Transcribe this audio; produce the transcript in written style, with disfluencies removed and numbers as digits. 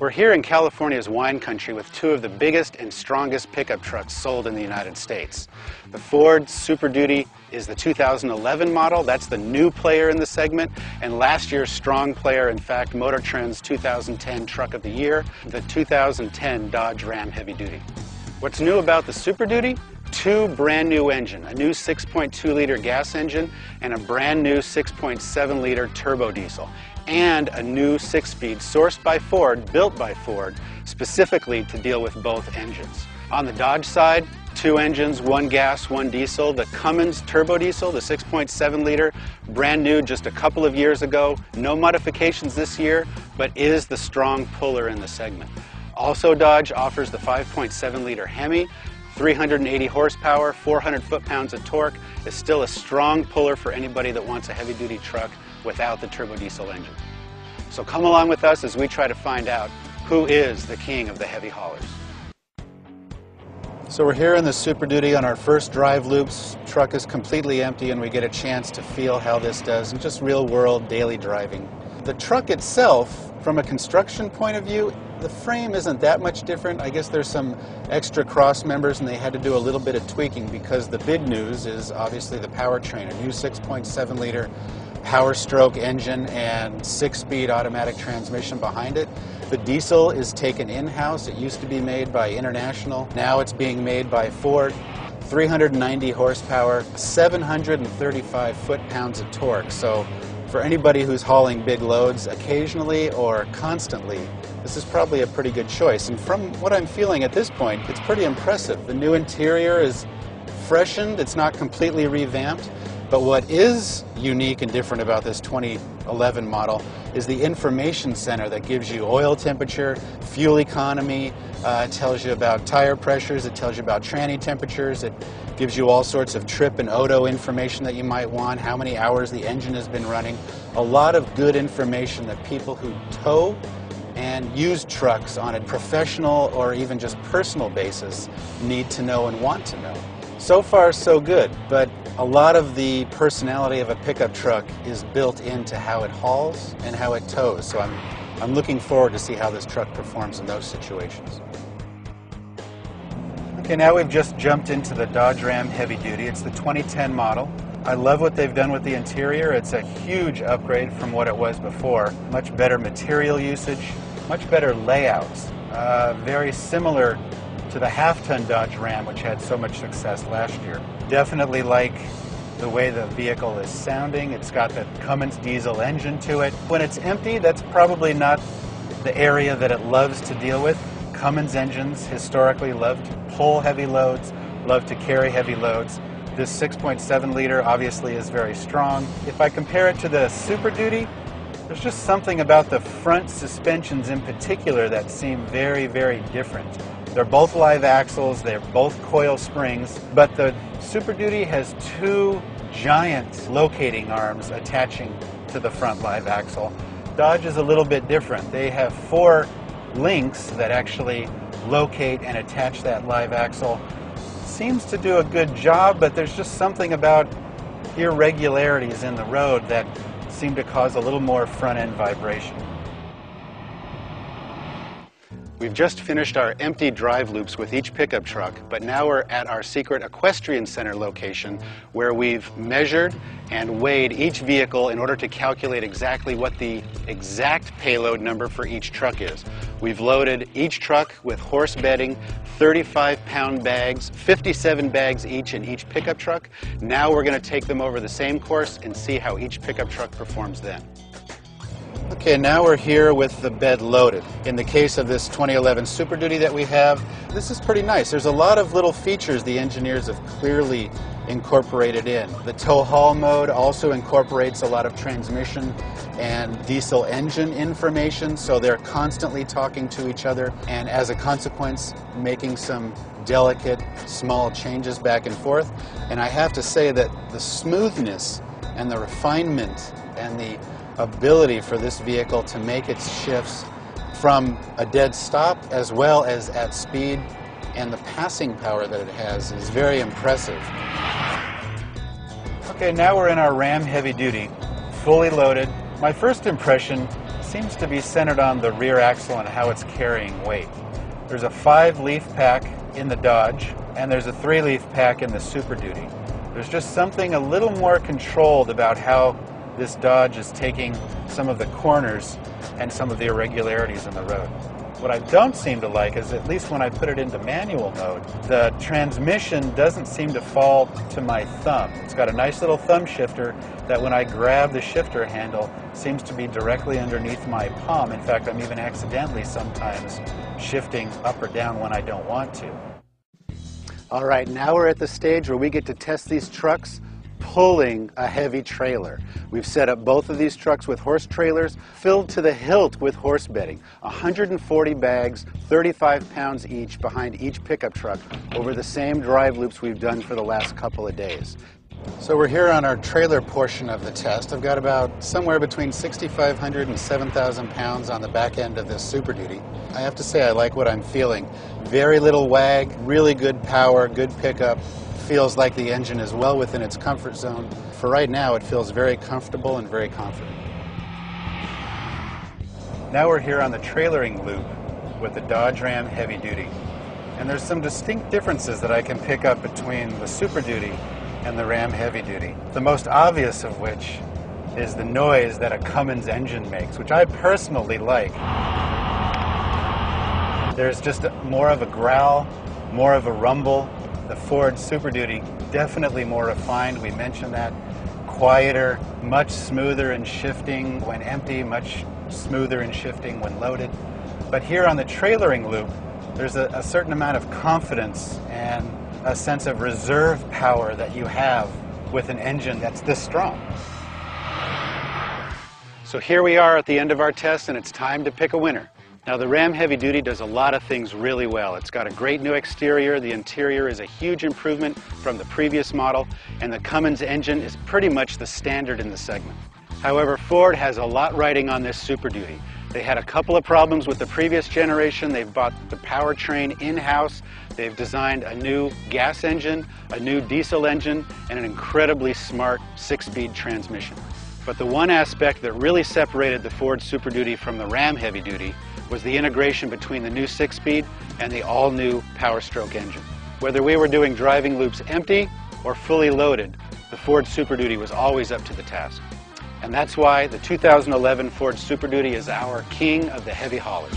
We're here in California's wine country with two of the biggest and strongest pickup trucks sold in the United States. The Ford Super Duty is the 2011 model. That's the new player in the segment, and last year's strong player, in fact, Motor Trend's 2010 Truck of the Year, the 2010 Dodge Ram Heavy Duty. What's new about the Super Duty? Two brand new engines, a new 6.2-liter gas engine and a brand new 6.7-liter turbo diesel, and a new 6-speed sourced by Ford, built by Ford, specifically to deal with both engines. On the Dodge side, two engines, one gas, one diesel. The Cummins turbo diesel, the 6.7-liter, brand new just a couple of years ago, no modifications this year, but is the strong puller in the segment. Also, Dodge offers the 5.7-liter Hemi, 380 horsepower, 400 foot-pounds of torque. Is still a strong puller for anybody that wants a heavy-duty truck without the turbo diesel engine. So come along with us as we try to find out who is the king of the heavy haulers. So we're here in the Super Duty on our first drive loops. Truck is completely empty and we get a chance to feel how this does in just real-world daily driving. The truck itself, from a construction point of view, the frame isn't that much different. I guess there's some extra cross members and they had to do a little bit of tweaking because the big news is obviously the powertrain, a new 6.7-liter Power Stroke engine and 6-speed automatic transmission behind it. The diesel is taken in-house. It used to be made by International. Now it's being made by Ford. 390 horsepower, 735 foot-pounds of torque. So for anybody who's hauling big loads occasionally or constantly, this is probably a pretty good choice. And from what I'm feeling at this point, it's pretty impressive. The new interior is freshened. It's not completely revamped. But what is unique and different about this 2011 model is the information center that gives you oil temperature, fuel economy, it tells you about tire pressures, it tells you about tranny temperatures, it gives you all sorts of trip and odo information that you might want, how many hours the engine has been running. A lot of good information that people who tow and use trucks on a professional or even just personal basis need to know and want to know. So far, so good, but a lot of the personality of a pickup truck is built into how it hauls and how it tows. So I'm looking forward to see how this truck performs in those situations. Okay, now we've just jumped into the Dodge Ram Heavy Duty. It's the 2010 model. I love what they've done with the interior. It's a huge upgrade from what it was before. Much better material usage, much better layouts. Very similar to the half-ton Dodge Ram, which had so much success last year. Definitely like the way the vehicle is sounding. It's got the Cummins diesel engine to it. When it's empty, that's probably not the area that it loves to deal with. Cummins engines historically love to pull heavy loads, love to carry heavy loads. This 6.7-liter obviously is very strong. If I compare it to the Super Duty, there's just something about the front suspensions in particular that seem very, very different. They're both live axles, they're both coil springs, but the Super Duty has two giant locating arms attaching to the front live axle. Dodge is a little bit different. They have 4 links that actually locate and attach that live axle. Seems to do a good job, but there's just something about irregularities in the road that seem to cause a little more front-end vibration. We've just finished our empty drive loops with each pickup truck, but now we're at our secret equestrian center location where we've measured and weighed each vehicle in order to calculate exactly what the exact payload number for each truck is. We've loaded each truck with horse bedding, 35-pound bags, 57 bags each in each pickup truck. Now we're going to take them over the same course and see how each pickup truck performs then. Okay, now we're here with the bed loaded. In the case of this 2011 Super Duty that we have, this is pretty nice. There's a lot of little features the engineers have clearly incorporated in. The tow haul mode also incorporates a lot of transmission and diesel engine information, so they're constantly talking to each other and as a consequence making some delicate small changes back and forth. And I have to say that the smoothness and the refinement and the ability for this vehicle to make its shifts from a dead stop as well as at speed, and the passing power that it has is very impressive. Okay, now we're in our Ram Heavy Duty, fully loaded. My first impression seems to be centered on the rear axle and how it's carrying weight. There's a 5-leaf pack in the Dodge, and there's a 3-leaf pack in the Super Duty. There's just something a little more controlled about how this Dodge is taking some of the corners and some of the irregularities in the road. What I don't seem to like is, at least when I put it into manual mode, the transmission doesn't seem to fall to my thumb. It's got a nice little thumb shifter that when I grab the shifter handle seems to be directly underneath my palm. In fact, I'm even accidentally sometimes shifting up or down when I don't want to. All right, now we're at the stage where we get to test these trucks pulling a heavy trailer. We've set up both of these trucks with horse trailers filled to the hilt with horse bedding. 140 bags, 35 pounds each, behind each pickup truck over the same drive loops we've done for the last couple of days. So we're here on our trailer portion of the test. I've got about somewhere between 6,500 and 7,000 pounds on the back end of this Super Duty. I have to say I like what I'm feeling. Very little wag, really good power, good pickup. Feels like the engine is well within its comfort zone. For right now, it feels very comfortable and very confident. Now we're here on the trailering loop with the Dodge Ram Heavy Duty. And there's some distinct differences that I can pick up between the Super Duty and the Ram Heavy Duty. The most obvious of which is the noise that a Cummins engine makes, which I personally like. There's just more of a growl, more of a rumble. The Ford Super Duty, definitely more refined, we mentioned that. Quieter, much smoother in shifting when empty, much smoother in shifting when loaded. But here on the trailering loop, there's a certain amount of confidence and a sense of reserve power that you have with an engine that's this strong. So here we are at the end of our test, and it's time to pick a winner. Now, the Ram Heavy Duty does a lot of things really well. It's got a great new exterior. The interior is a huge improvement from the previous model, and the Cummins engine is pretty much the standard in the segment. However, Ford has a lot riding on this Super Duty. They had a couple of problems with the previous generation. They've bought the powertrain in-house. They've designed a new gas engine, a new diesel engine, and an incredibly smart 6-speed transmission. But the one aspect that really separated the Ford Super Duty from the Ram Heavy Duty was the integration between the new 6-speed and the all-new Power Stroke engine. Whether we were doing driving loops empty or fully loaded, the Ford Super Duty was always up to the task. And that's why the 2011 Ford Super Duty is our king of the heavy haulers.